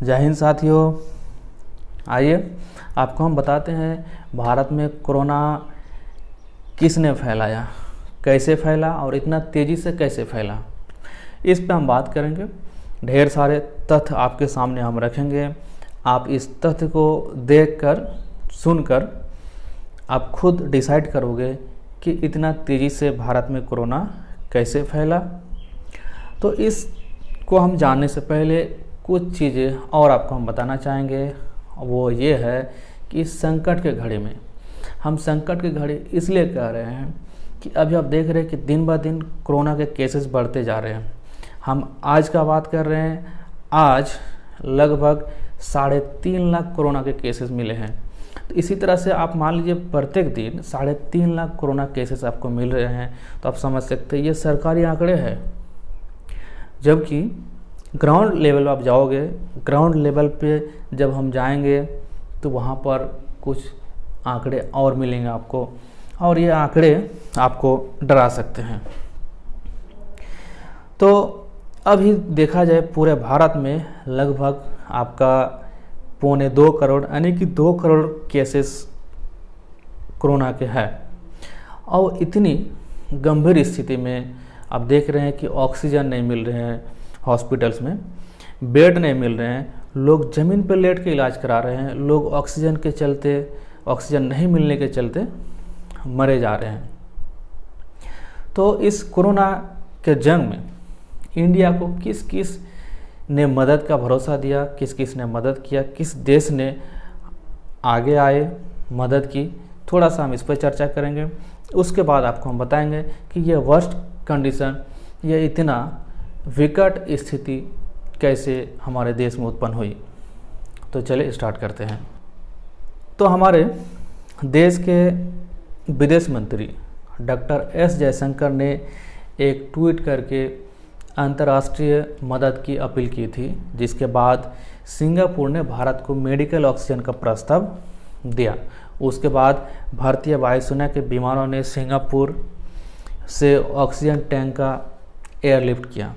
जय हिंद साथियों। आइए आपको हम बताते हैं भारत में कोरोना किसने फैलाया, कैसे फैला और इतना तेज़ी से कैसे फैला, इस पे हम बात करेंगे। ढेर सारे तथ्य आपके सामने हम रखेंगे। आप इस तथ्य को देखकर सुनकर आप खुद डिसाइड करोगे कि इतना तेज़ी से भारत में कोरोना कैसे फैला। तो इसको हम जानने से पहले कुछ चीज़ें और आपको हम बताना चाहेंगे। वो ये है कि इस संकट के घड़ी में, हम संकट की घड़ी इसलिए कह रहे हैं कि अभी आप देख रहे हैं कि दिन ब दिन कोरोना के केसेस बढ़ते जा रहे हैं। हम आज का बात कर रहे हैं, आज लगभग 3.5 लाख कोरोना के केसेस मिले हैं। तो इसी तरह से आप मान लीजिए प्रत्येक दिन 3.5 लाख कोरोना केसेस आपको मिल रहे हैं, तो आप समझ सकते हैं ये सरकारी आंकड़े हैं। जबकि ग्राउंड लेवल आप जाओगे, ग्राउंड लेवल पे जब हम जाएंगे तो वहाँ पर कुछ आंकड़े और मिलेंगे आपको, और ये आंकड़े आपको डरा सकते हैं। तो अभी देखा जाए पूरे भारत में लगभग आपका 1.25 करोड़ यानी कि 2 करोड़ केसेस कोरोना के हैं। और इतनी गंभीर स्थिति में आप देख रहे हैं कि ऑक्सीजन नहीं मिल रहे हैं, हॉस्पिटल्स में बेड नहीं मिल रहे हैं, लोग ज़मीन पर लेट के इलाज करा रहे हैं, लोग ऑक्सीजन के चलते, ऑक्सीजन नहीं मिलने के चलते मरे जा रहे हैं। तो इस कोरोना के जंग में इंडिया को किस किस ने मदद का भरोसा दिया, किस किस ने मदद किया, किस देश ने आगे आए मदद की, थोड़ा सा हम इस पर चर्चा करेंगे। उसके बाद आपको हम बताएंगे कि ये वर्स्ट कंडीशन, ये इतना विकट स्थिति कैसे हमारे देश में उत्पन्न हुई। तो चलिए स्टार्ट करते हैं। तो हमारे देश के विदेश मंत्री डॉक्टर एस जयशंकर ने एक ट्वीट करके अंतर्राष्ट्रीय मदद की अपील की थी, जिसके बाद सिंगापुर ने भारत को मेडिकल ऑक्सीजन का प्रस्ताव दिया। उसके बाद भारतीय वायुसेना के विमानों ने सिंगापुर से ऑक्सीजन टैंक का एयरलिफ्ट किया।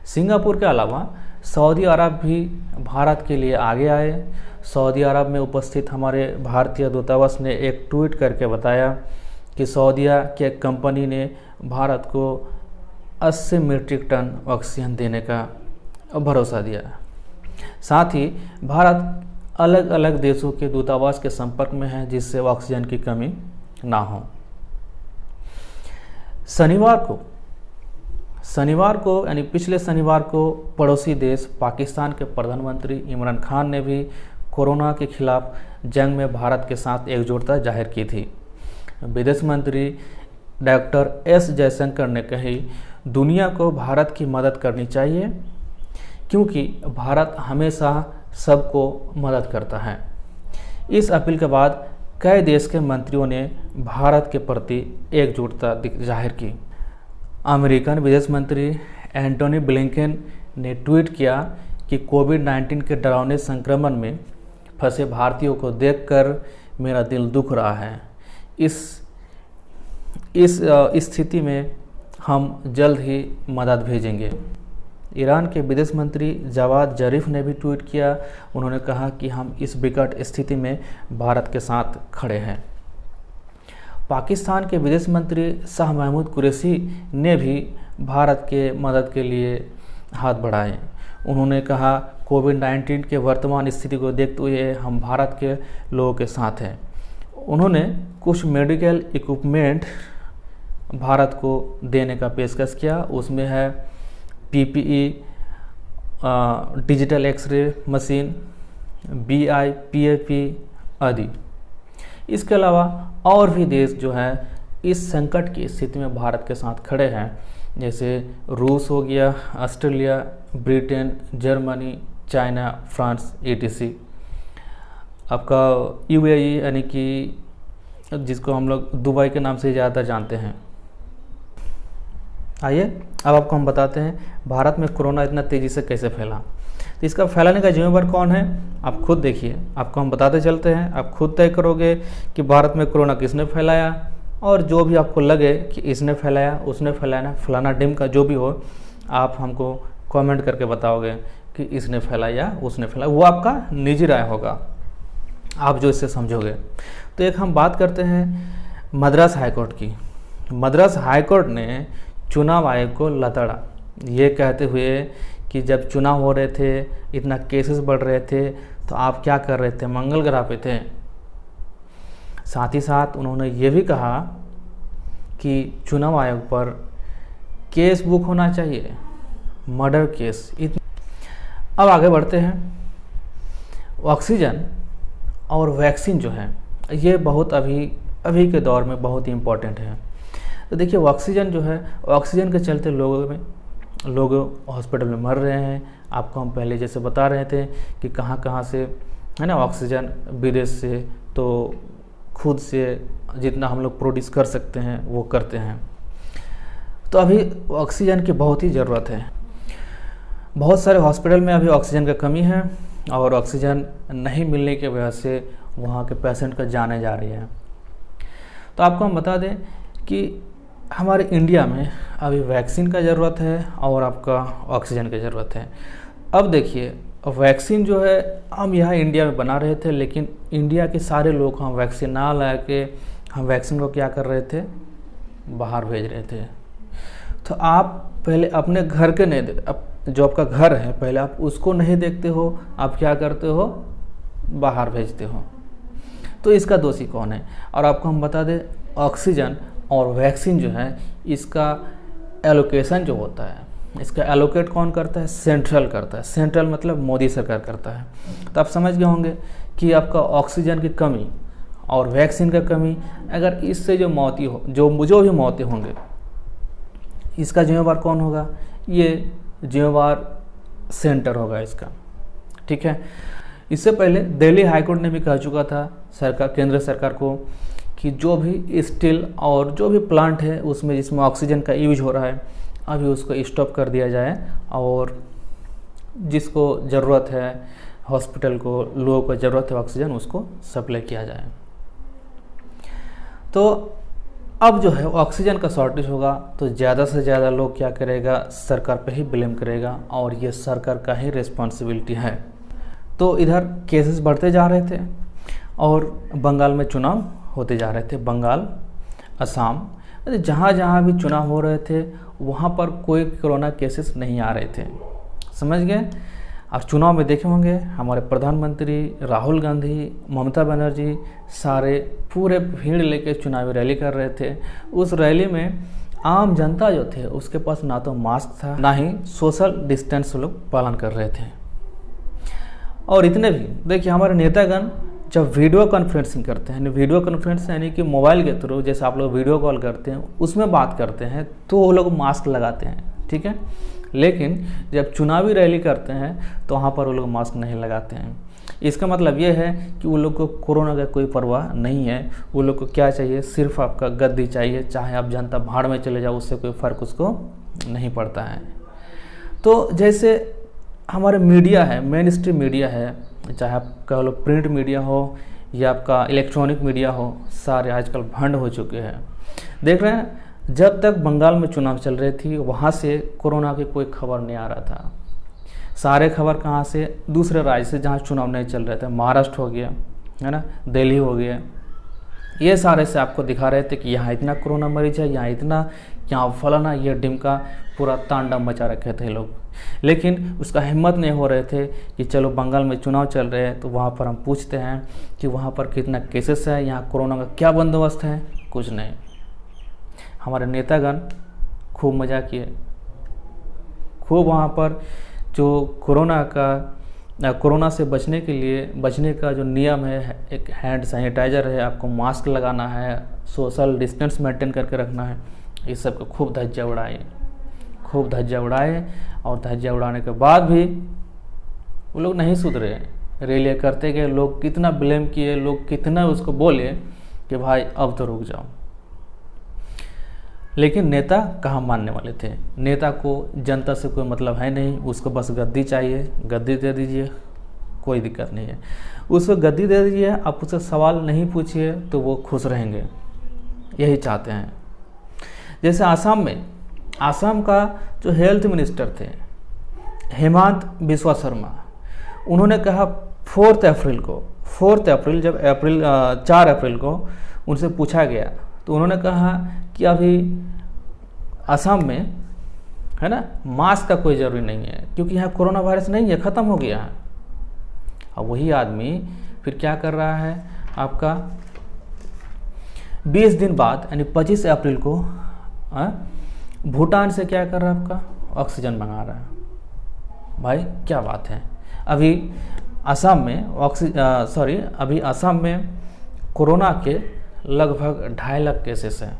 सिंगापुर के अलावा सऊदी अरब भी भारत के लिए आगे आए। सऊदी अरब में उपस्थित हमारे भारतीय दूतावास ने एक ट्वीट करके बताया कि सऊदीया की एक कंपनी ने भारत को 80 मीट्रिक टन ऑक्सीजन देने का भरोसा दिया। साथ ही भारत अलग अलग देशों के दूतावास के संपर्क में है, जिससे ऑक्सीजन की कमी ना हो। शनिवार को यानी पिछले शनिवार को पड़ोसी देश पाकिस्तान के प्रधानमंत्री इमरान खान ने भी कोरोना के खिलाफ जंग में भारत के साथ एकजुटता जाहिर की थी। विदेश मंत्री डॉक्टर एस जयशंकर ने कही, दुनिया को भारत की मदद करनी चाहिए क्योंकि भारत हमेशा सबको मदद करता है। इस अपील के बाद कई देश के मंत्रियों ने भारत के प्रति एकजुटता जाहिर की। अमेरिकन विदेश मंत्री एंटोनी ब्लिंकन ने ट्वीट किया कि कोविड-19 के डरावने संक्रमण में फंसे भारतीयों को देखकर मेरा दिल दुख रहा है। इस स्थिति में हम जल्द ही मदद भेजेंगे। ईरान के विदेश मंत्री जवाद जरीफ ने भी ट्वीट किया। उन्होंने कहा कि हम इस विकट स्थिति में भारत के साथ खड़े हैं। पाकिस्तान के विदेश मंत्री शाह महमूद कुरैशी ने भी भारत के मदद के लिए हाथ बढ़ाए। उन्होंने कहा, कोविड-19 के वर्तमान स्थिति को देखते हुए हम भारत के लोगों के साथ हैं। उन्होंने कुछ मेडिकल इक्विपमेंट भारत को देने का पेशकश किया। उसमें है PPE, digital x ray machine, BIPAP आदि। इसके अलावा और भी देश जो हैं इस संकट की स्थिति में भारत के साथ खड़े हैं, जैसे रूस हो गया, Australia, Britain, Germany, China, France etc। आपका UAE यानी कि जिसको हम लोग दुबई के नाम से ज़्यादा जानते हैं। आइए अब आपको हम बताते हैं भारत में कोरोना इतना तेज़ी से कैसे फैला। तो इसका फैलाने का जिम्मेदार कौन है, आप खुद देखिए। आपको हम बताते चलते हैं, आप खुद तय करोगे कि भारत में कोरोना किसने फैलाया, और जो भी आपको लगे कि इसने फैलाया, उसने फैलाया, फलाना डिम का जो भी हो, आप हमको कमेंट करके बताओगे कि इसने फैलाया या उसने फैलाया, वो आपका निजी राय होगा, आप जो इससे समझोगे। तो एक हम बात करते हैं मद्रास हाईकोर्ट की। मद्रास हाईकोर्ट ने चुनाव आयोग को लताड़ा, ये कहते हुए कि जब चुनाव हो रहे थे, इतना केसेस बढ़ रहे थे, तो आप क्या कर रहे थे, मंगल ग्रह पे थे। साथ ही साथ उन्होंने ये भी कहा कि चुनाव आयोग पर केस बुक होना चाहिए, मर्डर केस। अब आगे बढ़ते हैं। ऑक्सीजन और वैक्सीन जो है ये बहुत अभी के दौर में बहुत ही इम्पोर्टेंट है। तो देखिए ऑक्सीजन जो है, ऑक्सीजन के चलते लोग हॉस्पिटल में मर रहे हैं। आपको हम पहले जैसे बता रहे थे कि कहाँ कहाँ से है ना ऑक्सीजन, विदेश से, तो खुद से जितना हम लोग प्रोड्यूस कर सकते हैं वो करते हैं। तो अभी ऑक्सीजन की बहुत ही ज़रूरत है। बहुत सारे हॉस्पिटल में अभी ऑक्सीजन का कमी है और ऑक्सीजन नहीं मिलने की वजह से वहाँ के पेशेंट का जाने जा रही है। तो आपको हम बता दें कि हमारे इंडिया में अभी वैक्सीन का ज़रूरत है और आपका ऑक्सीजन की ज़रूरत है। अब देखिए वैक्सीन जो है हम यहाँ इंडिया में बना रहे थे, लेकिन इंडिया के सारे लोग हम वैक्सीन ना ला के हम वैक्सीन को क्या कर रहे थे, बाहर भेज रहे थे। तो आप पहले अपने घर के नहीं, जो आपका घर है पहले आप उसको नहीं देखते हो, आप क्या करते हो, बाहर भेजते हो। तो इसका दोषी कौन है? और आपको हम बता दें ऑक्सीजन और वैक्सीन जो है इसका एलोकेशन जो होता है, इसका एलोकेट कौन करता है, सेंट्रल करता है। सेंट्रल मतलब मोदी सरकार करता है। तो आप समझ गए होंगे कि आपका ऑक्सीजन की कमी और वैक्सीन का कमी, अगर इससे जो मौतें हो जो भी मौतें होंगे, इसका जिम्मेवार कौन होगा, ये जिम्मेवार सेंटर होगा इसका। ठीक है। इससे पहले दिल्ली हाईकोर्ट ने भी कह चुका था केंद्र सरकार को कि जो भी स्टील और जो भी प्लांट है उसमें जिसमें ऑक्सीजन का यूज हो रहा है अभी उसको स्टॉप कर दिया जाए और जिसको ज़रूरत है, हॉस्पिटल को लोगों को ज़रूरत है ऑक्सीजन, उसको सप्लाई किया जाए। तो अब जो है ऑक्सीजन का शॉर्टेज होगा तो ज़्यादा से ज़्यादा लोग क्या करेगा, सरकार पे ही ब्लेम करेगा और ये सरकार का ही रिस्पॉन्सिबिलिटी है। तो इधर केसेस बढ़ते जा रहे थे और बंगाल में चुनाव होते जा रहे थे। बंगाल, असम, जहाँ जहाँ भी चुनाव हो रहे थे वहाँ पर कोई कोरोना केसेस नहीं आ रहे थे। समझ गए। और चुनाव में देखे होंगे हमारे प्रधानमंत्री राहुल गांधी, ममता बनर्जी सारे पूरे भीड़ लेके चुनावी रैली कर रहे थे। उस रैली में आम जनता जो थे उसके पास ना तो मास्क था ना ही सोशल डिस्टेंस लोग पालन कर रहे थे। और इतने भी देखिए हमारे नेतागण जब वीडियो कॉन्फ्रेंसिंग करते हैं, वीडियो कॉन्फ्रेंस यानी कि मोबाइल के थ्रू जैसे आप लोग वीडियो कॉल करते हैं उसमें बात करते हैं तो वो लोग मास्क लगाते हैं। ठीक है। लेकिन जब चुनावी रैली करते हैं तो वहाँ पर वो लोग मास्क नहीं लगाते हैं। इसका मतलब ये है कि वो लोग को कोरोना का कोई परवाह नहीं है। वो लोग को क्या चाहिए, सिर्फ आपका गद्दी चाहिए, चाहे आप जनता भाड़ में चले जाओ उससे कोई फ़र्क उसको नहीं पड़ता है। तो जैसे हमारे मीडिया है, मेन स्ट्रीम मीडिया है, चाहे आप कह लो प्रिंट मीडिया हो या आपका इलेक्ट्रॉनिक मीडिया हो, सारे आजकल भंड हो चुके हैं। देख रहे हैं जब तक बंगाल में चुनाव चल रही थी वहाँ से कोरोना की कोई खबर नहीं आ रहा था। सारे खबर कहाँ से, दूसरे राज्य से जहाँ चुनाव नहीं चल रहे थे, महाराष्ट्र हो गया है ना, दिल्ली हो गया, ये सारे से आपको दिखा रहे थे कि यहाँ इतना कोरोना मरीज है, यहाँ इतना, यहाँ फलाना, ये डिमका, पूरा तांडव मचा रखे थे लोग। लेकिन उसका हिम्मत नहीं हो रहे थे कि चलो बंगाल में चुनाव चल रहे हैं तो वहाँ पर हम पूछते हैं कि वहाँ पर कितना केसेस है, यहाँ कोरोना का क्या बंदोबस्त है, कुछ नहीं। हमारे नेतागण खूब मज़ा किए, खूब वहाँ पर जो कोरोना से बचने का जो नियम है, एक हैंड सैनिटाइज़र है, आपको मास्क लगाना है, सोशल डिस्टेंस मेंटेन करके रखना है, इस सब को खूब धज्जियाँ उड़ाए। और धज्जियाँ उड़ाने के बाद भी वो लोग नहीं सुधरे, रैलियाँ करते गए, लोग कितना ब्लेम किए, लोग कितना उसको बोले कि भाई अब तो रुक जाओ। लेकिन नेता कहाँ मानने वाले थे। नेता को जनता से कोई मतलब है नहीं, उसको बस गद्दी चाहिए, गद्दी दे दीजिए, कोई दिक्कत नहीं है, उसको गद्दी दे दीजिए, आप उससे सवाल नहीं पूछिए तो वो खुश रहेंगे, यही चाहते हैं। जैसे आसाम का जो हेल्थ मिनिस्टर थे, हेमंत बिस्वा शर्मा, उन्होंने कहा 4 अप्रैल जब 4 अप्रैल को उनसे पूछा गया तो उन्होंने कहा कि अभी असम में है ना मास्क का कोई ज़रूरी नहीं है क्योंकि यहाँ कोरोना वायरस नहीं है, ख़त्म हो गया है। अब वही आदमी फिर क्या कर रहा है, आपका 20 दिन बाद यानी 25 अप्रैल को भूटान से क्या कर रहा है, आपका ऑक्सीजन मंगा रहा है। भाई क्या बात है। अभी असम में कोरोना के लगभग 2.5 लाख केसेस हैं।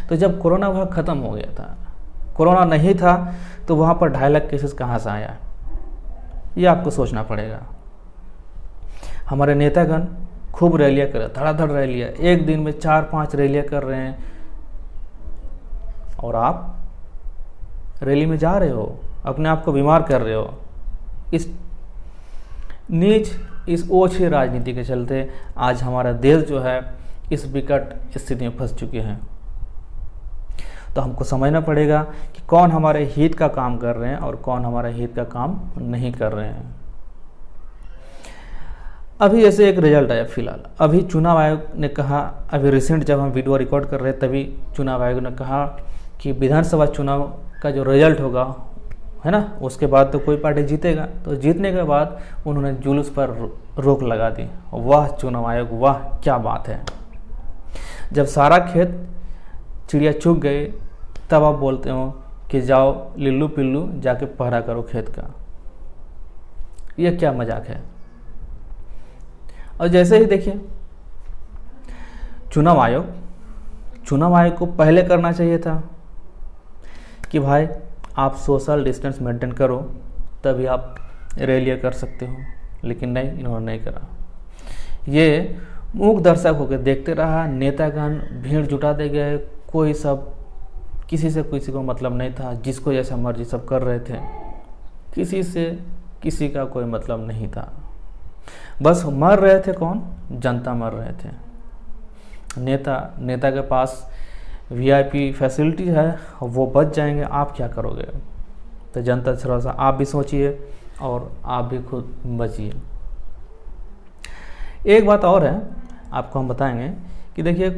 तो जब कोरोना वहाँ ख़त्म हो गया था, कोरोना नहीं था, तो वहाँ पर 2.5 लाख केसेस कहाँ से आया, ये आपको सोचना पड़ेगा। हमारे नेतागण खूब रैलियाँ कर रहे, धड़ाधड़ रैलियाँ, एक दिन में 4-5 रैलियाँ कर रहे हैं, और आप रैली में जा रहे हो, अपने आप को बीमार कर रहे हो। इस ओछी राजनीति के चलते आज हमारा देश जो है इस विकट स्थिति में फंस चुके हैं। तो हमको समझना पड़ेगा कि कौन हमारे हित का काम कर रहे हैं और कौन हमारे हित का काम नहीं कर रहे हैं। अभी ऐसे एक रिजल्ट आया फिलहाल, अभी चुनाव आयोग ने कहा, अभी रिसेंट जब हम वीडियो रिकॉर्ड कर रहे हैं तभी चुनाव आयोग ने कहा कि विधानसभा चुनाव का जो रिजल्ट होगा है ना, उसके बाद तो कोई पार्टी जीतेगा। तो जीतने के बाद उन्होंने जुलूस पर रोक लगा दी। वाह चुनाव आयोग, वाह क्या बात है। जब सारा खेत चिड़िया चुग गए तब आप बोलते हो कि जाओ लिल्लू पिल्लू जाके पहरा करो खेत का। यह क्या मजाक है। और जैसे ही देखिए चुनाव आयोग को पहले करना चाहिए था कि भाई आप सोशल डिस्टेंस मेंटेन करो तभी आप रैलियाँ कर सकते हो, लेकिन नहीं, इन्होंने नहीं करा। ये मूक दर्शक होकर देखते रहा, नेतागण भीड़ जुटा दे गए, कोई सब किसी से किसी को मतलब नहीं था, जिसको जैसा मर्जी सब कर रहे थे, किसी से किसी का कोई मतलब नहीं था। बस मर रहे थे कौन, जनता मर रहे थे। नेता के पास वीआईपी फैसिलिटी है, वो बच जाएंगे, आप क्या करोगे। तो जनता थोड़ा सा आप भी सोचिए और आप भी खुद बचिए। एक बात और है आपको हम बताएंगे कि देखिए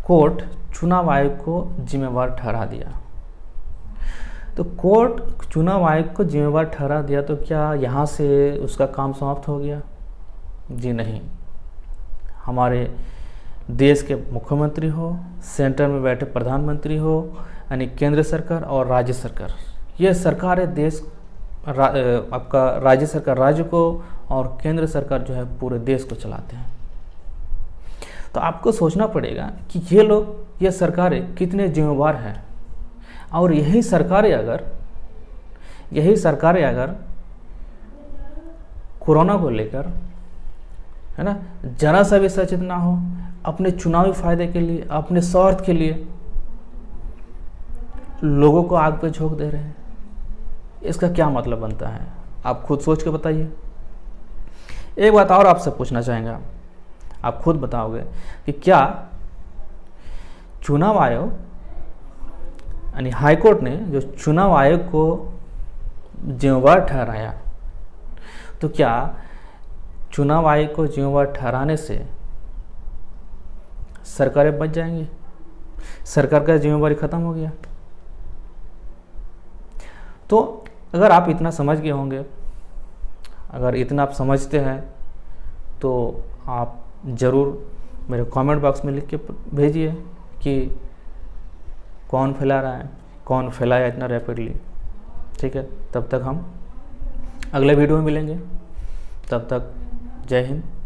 कोर्ट चुनाव आयोग को जिम्मेवार ठहरा दिया। तो कोर्ट चुनाव आयोग को जिम्मेवार ठहरा दिया तो क्या यहाँ से उसका काम समाप्त हो गया? जी नहीं। हमारे देश के मुख्यमंत्री हो, सेंटर में बैठे प्रधानमंत्री हो, यानी केंद्र सरकार और राज्य सरकार, ये सरकार देश आपका राज्य सरकार राज्य को और केंद्र सरकार जो है पूरे देश को चलाते हैं। तो आपको सोचना पड़ेगा कि ये सरकारें कितने जिम्मेवार हैं। और यही सरकारें अगर कोरोना को लेकर है ना जरा सा भी सचेत ना हो, अपने चुनावी फायदे के लिए, अपने स्वार्थ के लिए लोगों को आग पे झोंक दे रहे हैं, इसका क्या मतलब बनता है? आप खुद सोच के बताइए। एक बात और आपसे पूछना चाहेंगे, आप खुद बताओगे कि क्या चुनाव आयोग यानी हाईकोर्ट ने जो चुनाव आयोग को जिम्मेवार ठहराया, तो क्या चुनाव आयोग को जिम्मेवार ठहराने से सरकारें बच जाएंगी? सरकार का जिम्मेवारी खत्म हो गया? तो अगर आप इतना समझ गए होंगे, अगर इतना आप समझते हैं, तो आप ज़रूर मेरे कमेंट बॉक्स में लिख के भेजिए कि कौन फैला रहा है, कौन फैलाया इतना रैपिडली। ठीक है, तब तक हम अगले वीडियो में मिलेंगे। तब तक जय हिंद।